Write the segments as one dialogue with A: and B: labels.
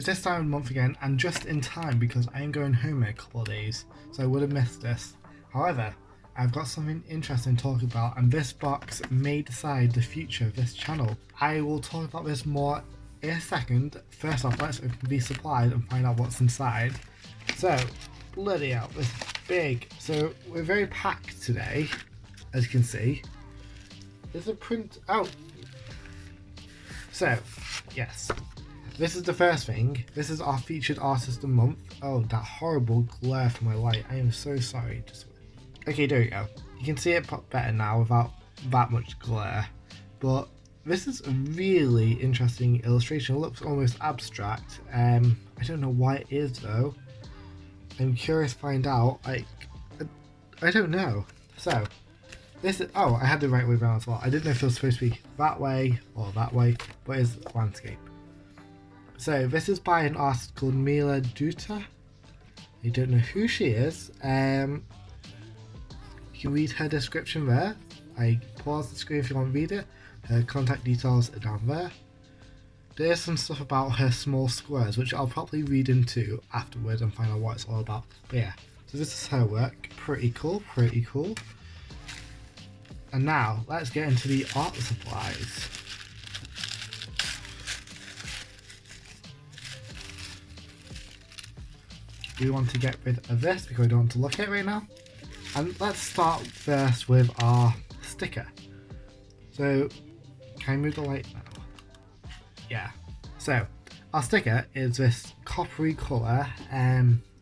A: It's this time of the month again, and just in time because I am going home in a couple of days, so I would have missed this. However, I've got something interesting to talk about, and this box may decide the future of this channel. I will talk about this more in a second. First off, let's open these supplies and find out what's inside. So, bloody hell, this is big. So, we're very packed today, as you can see. There's a print out. So, yes. This is the first thing. This is our featured artist of the month. Oh, that horrible glare from my light. I am so sorry. Okay, there we go. You can see it better now without that much glare. But this is a really interesting illustration. It looks almost abstract. I don't know why it is though. I'm curious to find out. I don't know. So, this is, oh, I had the right way around as well. I didn't know if it was supposed to be that way or that way, but it's landscape. So this is by an artist called Mila Duta. I don't know who she is. You can read her description there. I pause the screen if you want to read it. Her contact details are down there. There's some stuff about her small squares, which I'll probably read into afterwards and find out what it's all about. But yeah, so this is her work. Pretty cool, pretty cool. And now, let's get into the art supplies. We want to get rid of this because we don't want to look at it right now. And let's start first with our sticker. So, can I move the light now? Yeah. So, our sticker is this coppery colour.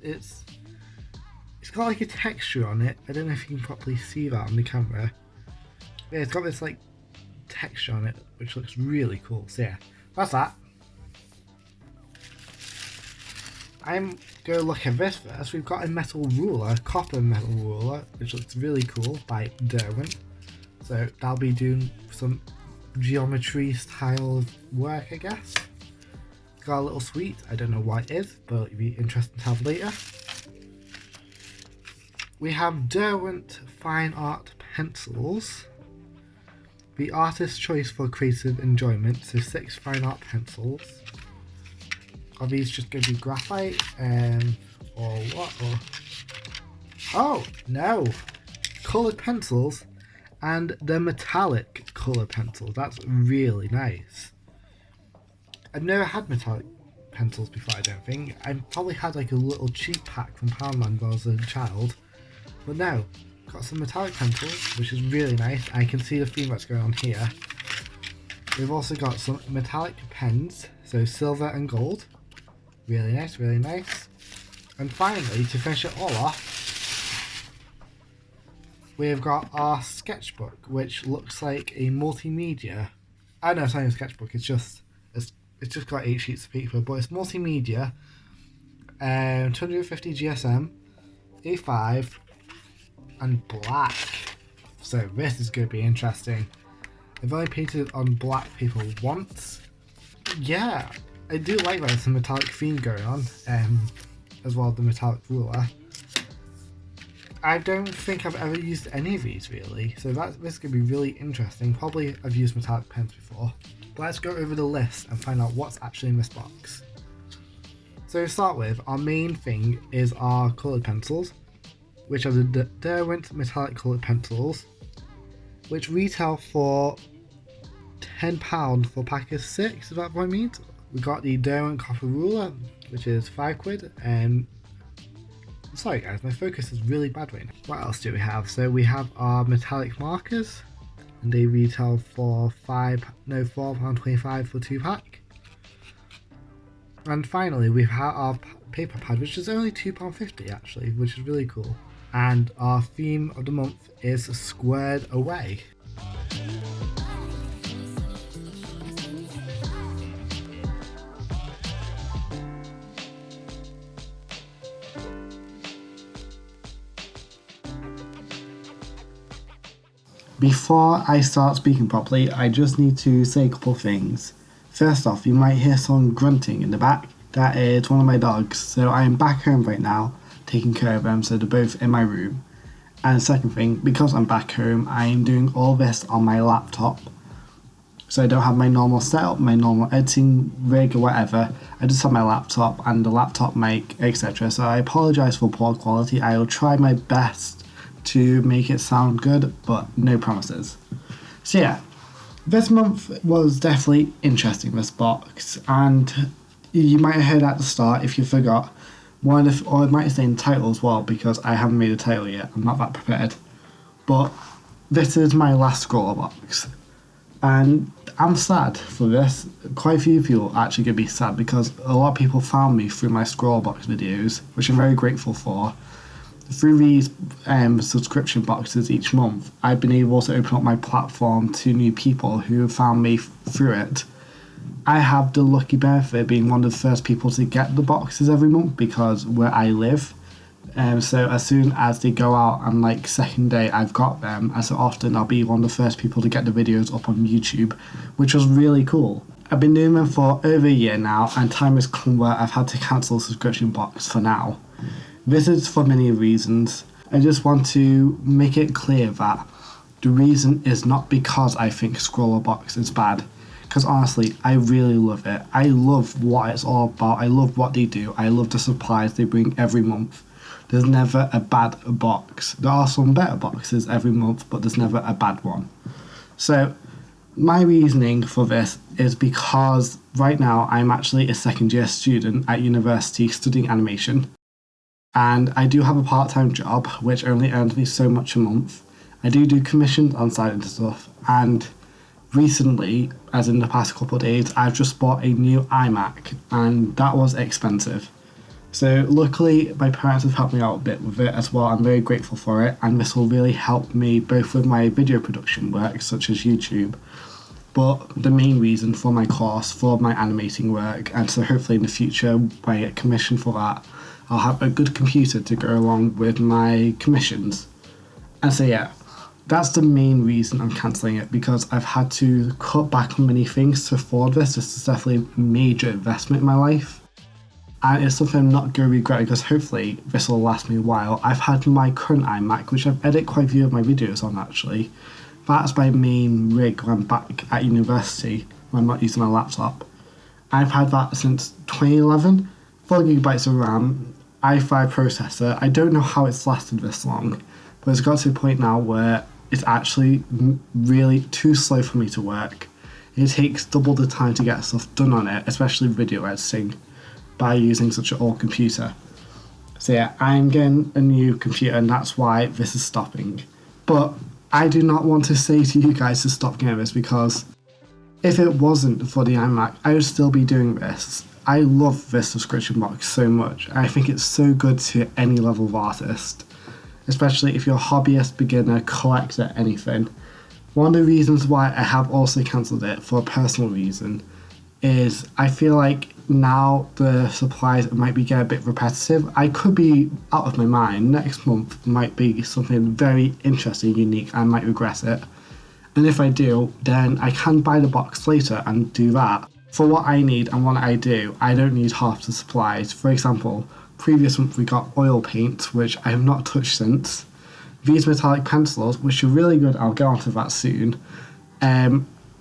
A: It's got like a texture on it. I don't know if you can properly see that on the camera. Yeah, it's got this like texture on it, which looks really cool. So yeah, that's that. I'm going to look at this first. We've got a metal ruler, a copper metal ruler, which looks really cool by Derwent. So that'll be doing some geometry style work, I guess. Got a little sweet. I don't know what it is, but it'll be interesting to have later. We have Derwent Fine Art Pencils. The artist's choice for creative enjoyment. So 6 fine art pencils. Are these just going to be graphite? Or what? Or... oh, no! Coloured pencils and the metallic colour pencils. That's really nice. I've never had metallic pencils before, I don't think. I've probably had like a little cheap pack from Poundland when I was a child. But no, got some metallic pencils, which is really nice. I can see the theme that's going on here. We've also got some metallic pens, so silver and gold. Really nice, really nice. And finally, to finish it all off, we've got our sketchbook, which looks like a multimedia. I know it's not even a sketchbook, it's just got 8 sheets of paper, but it's multimedia. 250 GSM, A5, and black. So this is going to be interesting. I've only painted on black paper once. Yeah. I do like that there's a metallic theme going on, as well as the metallic ruler. I don't think I've ever used any of these really, so this is going to be really interesting. Probably I've used metallic pens before. But let's go over the list and find out what's actually in this box. So to start with, our main thing is our coloured pencils, which are the Derwent metallic coloured pencils, which retail for £10 for a pack of 6, is that what I mean? We got the Derwent copper ruler, which is £5. Sorry guys, my focus is really bad right now. What else do we have? So we have our metallic markers, and they retail for £4.25 for 2 pack. And finally we have our paper pad, which is only £2.50 actually, which is really cool. And our theme of the month is Squared Away. Before I start speaking properly, I just need to say a couple of things. First off, you might hear someone grunting in the back. That is one of my dogs. So I am back home right now, taking care of them, so they're both in my room. And the second thing, because I'm back home, I am doing all this on my laptop.
B: So I don't have my normal setup, my normal editing rig or whatever. I just have my laptop and the laptop mic, etc. So I apologise for poor quality. I will try my best to make it sound good, but no promises. So yeah, this month was definitely interesting, this box, and you might have heard at the start, if you forgot, or I might say in the title as well, because I haven't made a title yet, I'm not that prepared, but this is my last Scrawlrbox, and I'm sad for this. Quite a few people are actually going to be sad, because a lot of people found me through my Scrawlrbox videos, which I'm very grateful for. Through these subscription boxes each month, I've been able to open up my platform to new people who have found me through it. I have the lucky benefit of being one of the first people to get the boxes every month, because where I live. So as soon as they go out and like second day I've got them, as often I'll be one of the first people to get the videos up on YouTube, which was really cool. I've been doing them for over a year now, and time has come where I've had to cancel the subscription box for now. This is for many reasons. I just want to make it clear that the reason is not because I think Scrawlrbox is bad. Because honestly, I really love it. I love what it's all about. I love what they do. I love the supplies they bring every month. There's never a bad box. There are some better boxes every month, but there's never a bad one. So my reasoning for this is because right now I'm actually a second year student at university studying animation. And I do have a part-time job, which only earns me so much a month. I do commissions on side and stuff. And recently, as in the past couple of days, I've just bought a new iMac, and that was expensive. So luckily, my parents have helped me out a bit with it as well. I'm very grateful for it, and this will really help me both with my video production work, such as YouTube, but the main reason for my course, for my animating work, and so hopefully in the future, when I get commissioned for that, I'll have a good computer to go along with my commissions. And so yeah, that's the main reason I'm cancelling it, because I've had to cut back on many things to afford this. This is definitely a major investment in my life. And it's something I'm not going to regret, because hopefully this will last me a while. I've had my current iMac, which I've edited quite a few of my videos on actually. That's my main rig when I'm back at university, when I'm not using my laptop. I've had that since 2011, 4GB of RAM, i5 processor. I don't know how it's lasted this long, but it's got to a point now where it's actually really too slow for me to work. It takes double the time to get stuff done on it, especially video editing, by using such an old computer. So yeah, I'm getting a new computer, and that's why this is stopping. But I do not want to say to you guys to stop getting this, because if it wasn't for the iMac, I would still be doing this. I love this subscription box so much. I think it's so good to any level of artist, especially if you're a hobbyist, beginner, collector, anything. One of the reasons why I have also cancelled it, for a personal reason, is I feel like now the supplies might be getting a bit repetitive. I could be out of my mind. Next month might be something very interesting, unique. I might regret it. And if I do, then I can buy the box later and do that. For what I need and what I do, I don't need half the supplies. For example, previous month we got oil paint, which I have not touched since. These metallic pencils, which are really good, I'll get onto that soon,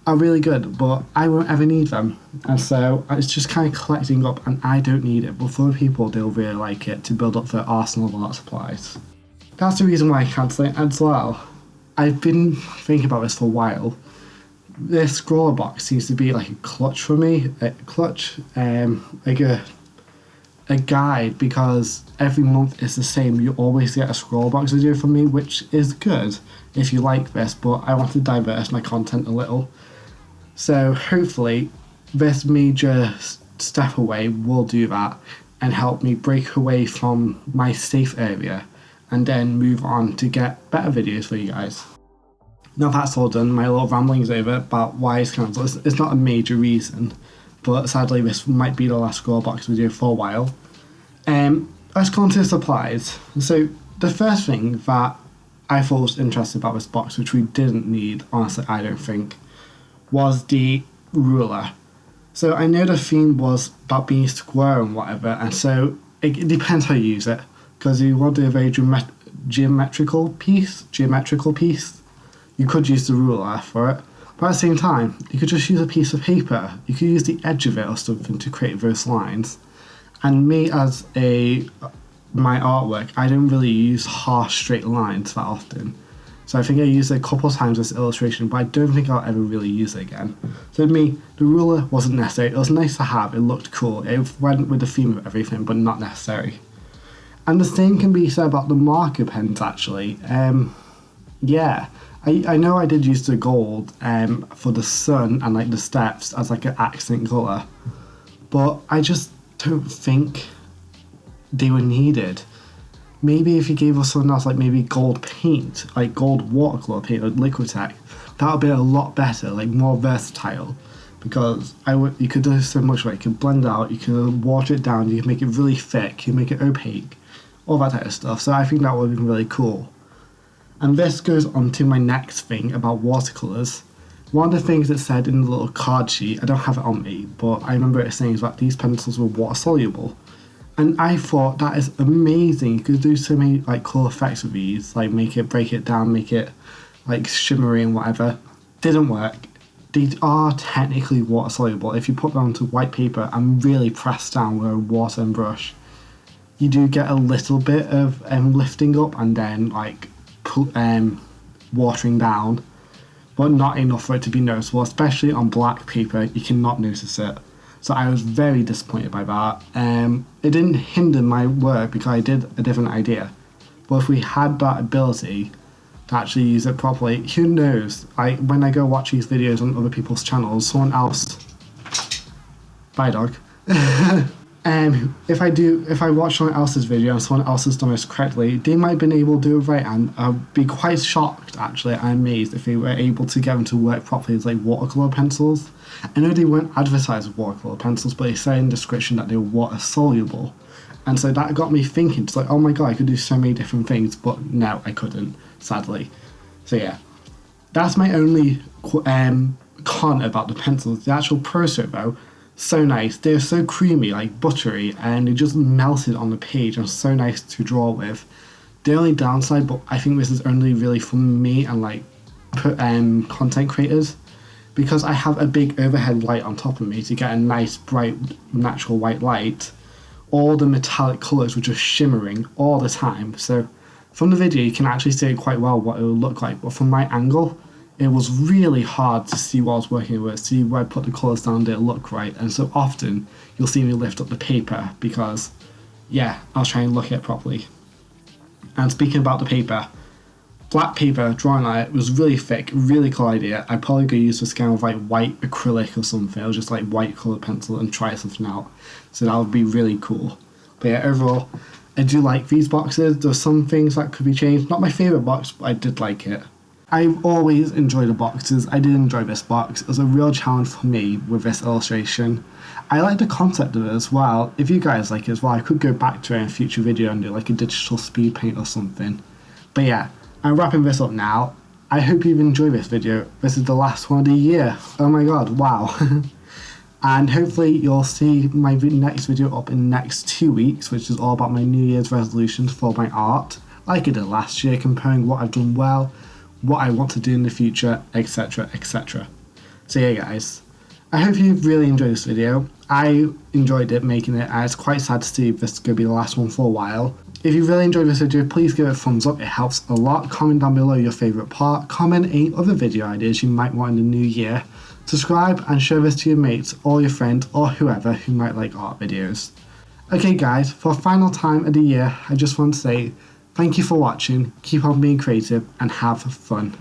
B: are really good, but I won't ever need them. And so it's just kind of collecting up, and I don't need it, but for other people, they'll really like it to build up their arsenal of art supplies. That's the reason why I cancel it as well. I've been thinking about this for a while. This Scrawlrbox seems to be like a clutch for me, like a guide, because every month is the same. You always get a Scrawlrbox video from me, which is good if you like this, but I want to diverse my content a little. So hopefully this major step away will do that and help me break away from my safe area and then move on to get better videos for you guys. Now that's all done, my little rambling's over about why it's cancelled. It's not a major reason, but sadly this might be the last Scrawlrbox video for a while. Let's go on to the supplies. So the first thing that I thought was interesting about this box, which we didn't need, honestly I don't think, was the ruler. So I know the theme was about being square and whatever, and so it depends how you use it, because if you want to do a very geometrical piece, you could use the ruler for it, But at the same time, you could just use a piece of paper. You could use the edge of it or something to create those lines. And me as my artwork, I don't really use harsh straight lines that often. So I think I used it a couple of times this illustration, but I don't think I'll ever really use it again. So to me, the ruler wasn't necessary. It was nice to have, it looked cool, it went with the theme of everything, but not necessary. And the same can be said about the marker pens actually. Yeah, I know I did use the gold for the sun and like the steps as like an accent colour, but I just don't think they were needed. Maybe if you gave us something else like maybe gold paint, like gold watercolour paint or Liquitech, that would be a lot better, like more versatile. Because you could do so much, right? You could blend out, you could water it down, you could make it really thick, you could make it opaque, all that type of stuff. So I think that would have been really cool. And this goes on to my next thing about watercolours. One of the things it said in the little card sheet, I don't have it on me, but I remember it saying that these pencils were water soluble. And I thought that is amazing. You could do so many like cool effects with these, like make it, break it down, make it like shimmery and whatever. Didn't work. These are technically water soluble. If you put them onto white paper and really press down with a water and brush, you do get a little bit of lifting up and then like watering down, but not enough for it to be noticeable, especially on black paper. You cannot notice it. So I was very disappointed by that. It didn't hinder my work because I did a different idea. But if we had that ability to actually use it properly, who knows? When I go watch these videos on other people's channels, someone else... Bye, dog. If I watch someone else's video and someone else has done this correctly, they might have been able to do it right, and I'd be quite shocked actually and amazed if they were able to get them to work properly as like watercolour pencils. I know they weren't advertised as watercolour pencils, but they say in the description that they were water soluble, and so that got me thinking, it's like, oh my god, I could do so many different things, but no, I couldn't, sadly. So yeah, that's my only con about the pencils. The actual Pro-Stroke though, so nice. They're so creamy, like buttery, and they just melted on the page and so nice to draw with. The only downside, but I think this is only really for me and like content creators, because I have a big overhead light on top of me to get a nice bright natural white light, all the metallic colours were just shimmering all the time. So from the video you can actually see quite well what it will look like, but from my angle it was really hard to see what I was working with, see where I put the colours down, did it look right, and so often you'll see me lift up the paper because, yeah, I was trying to look at it properly. And speaking about the paper, black paper, drawing on it was really thick, really cool idea. I'd probably go use this kind of like white acrylic or something, or just like white coloured pencil and try something out. So that would be really cool. But yeah, overall, I do like these boxes. There's some things that could be changed. Not my favourite box, but I did like it. I've always enjoyed the boxes. I did enjoy this box. It was a real challenge for me with this illustration. I like the concept of it as well. If you guys like it as well, I could go back to it in a future video and do like a digital speed paint or something. But yeah, I'm wrapping this up now. I hope you've enjoyed this video. This is the last one of the year. Oh my god, wow. And hopefully you'll see my next video up in the next 2 weeks, which is all about my New Year's resolutions for my art, like I did last year, comparing what I've done well, what I want to do in the future, etc, etc. So yeah guys, I hope you've really enjoyed this video. I enjoyed it making it, and it's quite sad to see this is going to be the last one for a while. If you really enjoyed this video, please give it a thumbs up, it helps a lot. Comment down below your favourite part, comment any other video ideas you might want in the new year. Subscribe and show this to your mates or your friends or whoever who might like art videos. Okay guys, for the final time of the year, I just want to say thank you for watching, keep on being creative and have fun.